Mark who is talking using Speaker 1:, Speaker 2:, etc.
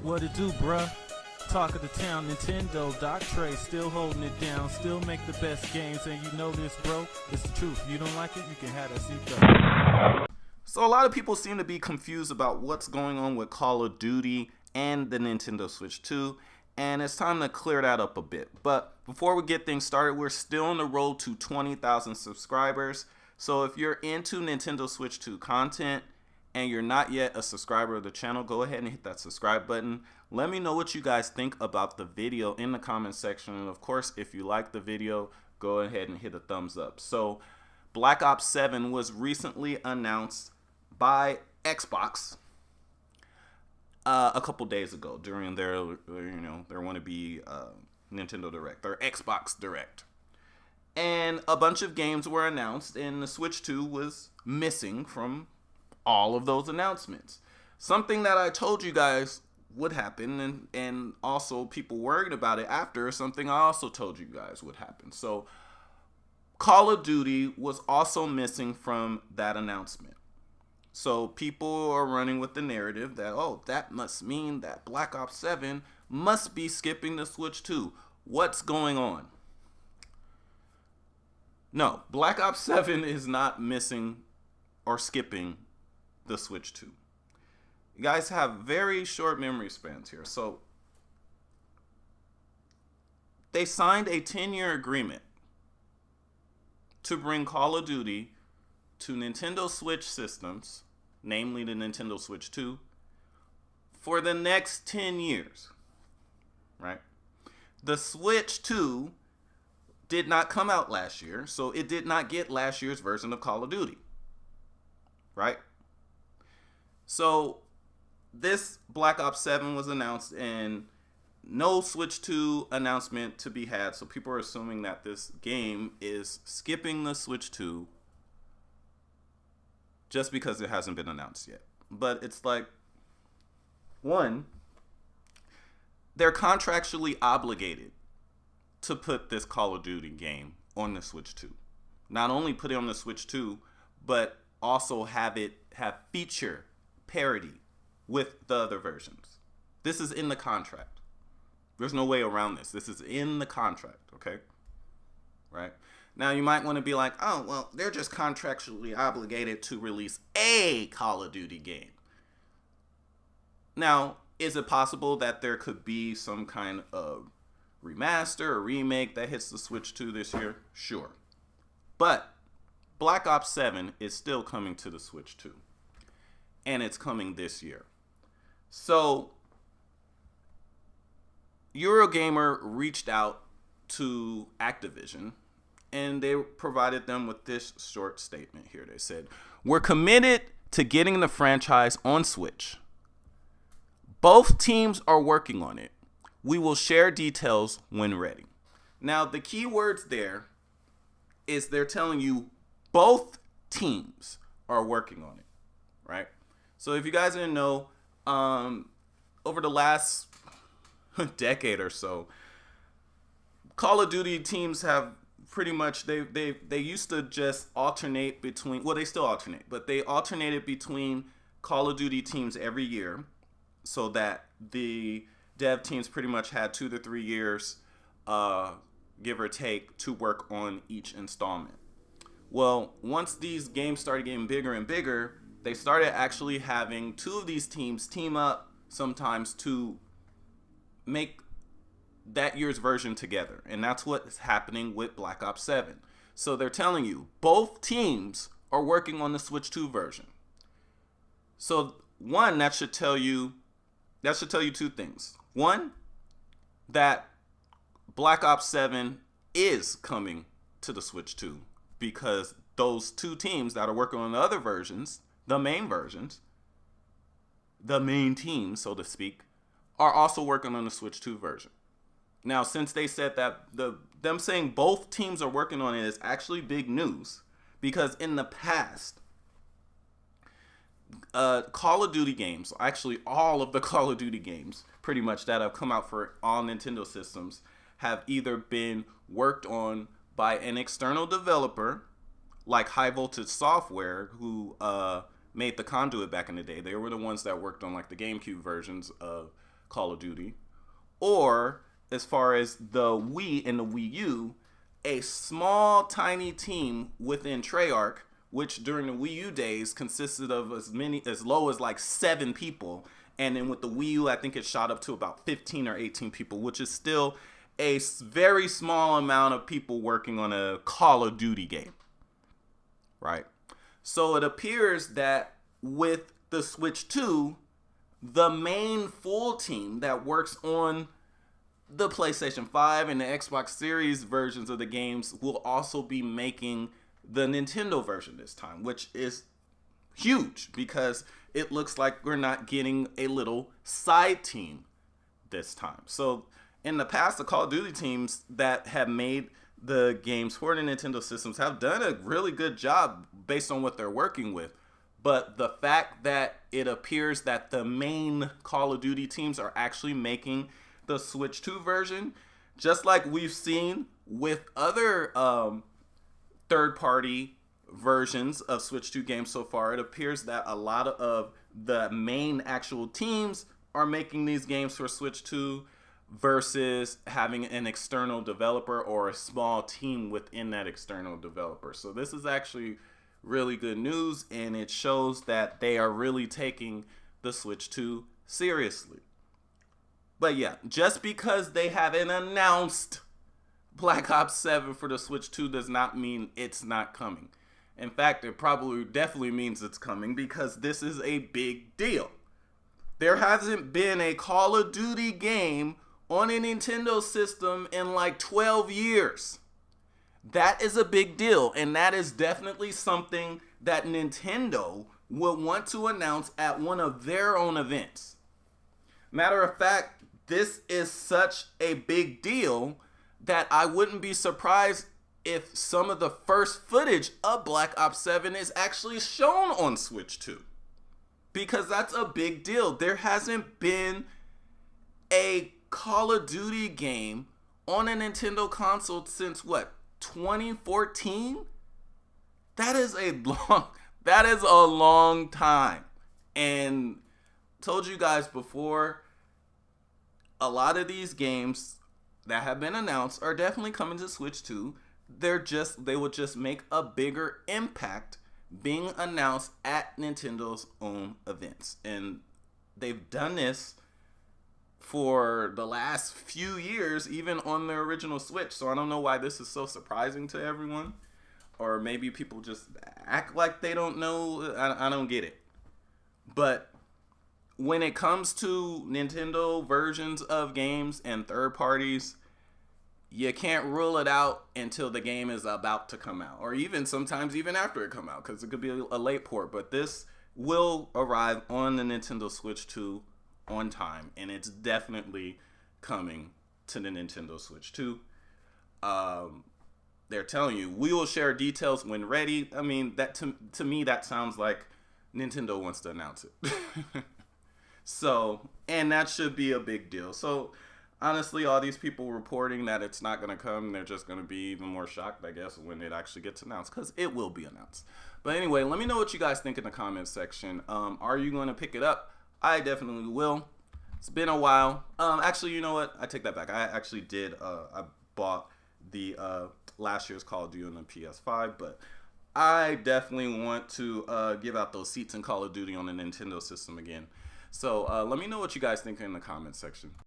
Speaker 1: What it do, bruh? Talk of the town, Nintendo, Doc Trey, still holding it down, still make the best games, and you know this, bro. It's the truth. If you don't like it, you can have that seatbelt.
Speaker 2: So a lot of people seem to be confused about what's going on with Call of Duty and the Nintendo Switch 2, and it's time to clear that up a bit. But before we get things started, we're still on the road to 20,000 subscribers. So if you're into Nintendo Switch 2 content and you're not yet a subscriber of the channel, go ahead and hit that subscribe button. Let me know what you guys think about the video in the comment section. And of course, if you like the video, go ahead and hit a thumbs up. So Black Ops 7 was recently announced by Xbox a couple days ago during their wannabe Nintendo Direct, their Xbox Direct. And a bunch of games were announced, and the Switch 2 was missing from all of those announcements. Something that I told you guys would happen, and also people worried about it after, something I also told you guys would happen. So Call of Duty was also missing from that announcement. So people are running with the narrative that, oh, that must mean that Black Ops 7 must be skipping the Switch 2. What's going on? No, Black Ops 7 is not missing or skipping the Switch 2. You guys have very short memory spans here. So they signed a 10-year agreement to bring Call of Duty to Nintendo Switch systems, namely the Nintendo Switch 2, for the next 10 years, right? The Switch 2 did not come out last year, so it did not get last year's version of Call of Duty, right? So this Black Ops 7 was announced and no Switch 2 announcement to be had, so people are assuming that this game is skipping the Switch 2 just because it hasn't been announced yet. But it's like, one, they're contractually obligated to put this Call of Duty game on the Switch 2. Not only put it on the Switch 2, but also have feature parity with the other versions. This is in the contract. There's no way around this. This is in the contract, okay? Right? Now, you might want to be like, oh, well, they're just contractually obligated to release a Call of Duty game. Now, is it possible that there could be some kind of remaster or remake that hits the Switch 2 this year? Sure. But Black Ops 7 is still coming to the Switch 2. And it's coming this year. So Eurogamer reached out to Activision, and they provided them with this short statement here. They said, "We're committed to getting the franchise on Switch. Both teams are working on it. We will share details when ready." Now, the key words there is they're telling you both teams are working on it, right? So if you guys didn't know, over the last decade or so, Call of Duty teams have pretty much, they used to just alternate between, well, they still alternate, but they alternated between Call of Duty teams every year, so that the dev teams pretty much had 2 to 3 years, give or take, to work on each installment. Well, once these games started getting bigger and bigger, they started actually having 2 of these teams team up sometimes to make that year's version together. And that's what's happening with Black Ops 7. So they're telling you both teams are working on the Switch 2 version. So one, that should tell you 2 things. One, that Black Ops 7 is coming to the Switch 2, because those 2 teams that are working on the other versions, the main versions, the main team, so to speak, are also working on the Switch 2 version. Now, since they said that, them saying both teams are working on it is actually big news, because in the past, Call of Duty games, actually all of the Call of Duty games pretty much that have come out for all Nintendo systems, have either been worked on by an external developer like High Voltage Software, who made the Conduit back in the day. They were the ones that worked on like the GameCube versions of Call of Duty, or as far as the Wii and the Wii U, a small, tiny team within Treyarch, which during the Wii U days consisted of as low as like 7 people, and then with the Wii U, I think it shot up to about 15 or 18 people, which is still a very small amount of people working on a Call of Duty game, right? So it appears that with the Switch 2, the main full team that works on the PlayStation 5 and the Xbox Series versions of the games will also be making the Nintendo version this time, which is huge because it looks like we're not getting a little side team this time. So in the past, the Call of Duty teams that have made the games for the Nintendo systems have done a really good job based on what they're working with. But the fact that it appears that the main Call of Duty teams are actually making the Switch 2 version, just like we've seen with other third-party versions of Switch 2 games so far, it appears that a lot of the main actual teams are making these games for Switch 2 versus having an external developer or a small team within that external developer. So this is actually really good news, and it shows that they are really taking the Switch 2 seriously. But yeah, just because they haven't announced Black Ops 7 for the Switch 2 does not mean it's not coming. In fact, it definitely means it's coming because this is a big deal. There hasn't been a Call of Duty game on a Nintendo system in like 12 years. That is a big deal, and that is definitely something that Nintendo will want to announce at one of their own events. Matter of fact, this is such a big deal that I wouldn't be surprised if some of the first footage of Black Ops 7 is actually shown on Switch 2. Because that's a big deal. There hasn't been a Call of Duty game on a Nintendo console since what, 2014? That is a long time. And told you guys before, a lot of these games that have been announced are definitely coming to Switch 2. They will just make a bigger impact being announced at Nintendo's own events. And they've done this for the last few years, even on their original Switch. So I don't know why this is so surprising to everyone. Or maybe people just act like they don't know. I don't get it. But when it comes to Nintendo versions of games and third parties, you can't rule it out until the game is about to come out, or even sometimes even after it come out, because it could be a late port. But this will arrive on the Nintendo Switch 2 on time, and it's definitely coming to the Nintendo Switch 2. They're telling you, we will share details when ready. I mean, that to me, that sounds like Nintendo wants to announce it. So, and that should be a big deal. So, honestly, all these people reporting that it's not going to come, they're just going to be even more shocked, I guess, when it actually gets announced, because it will be announced. But anyway, let me know what you guys think in the comments section. Are you going to pick it up? I definitely will. It's been a while. Actually, you know what? I take that back. I actually did. I bought the last year's Call of Duty on the PS5, but I definitely want to give out those seats in Call of Duty on the Nintendo system again. So let me know what you guys think in the comments section.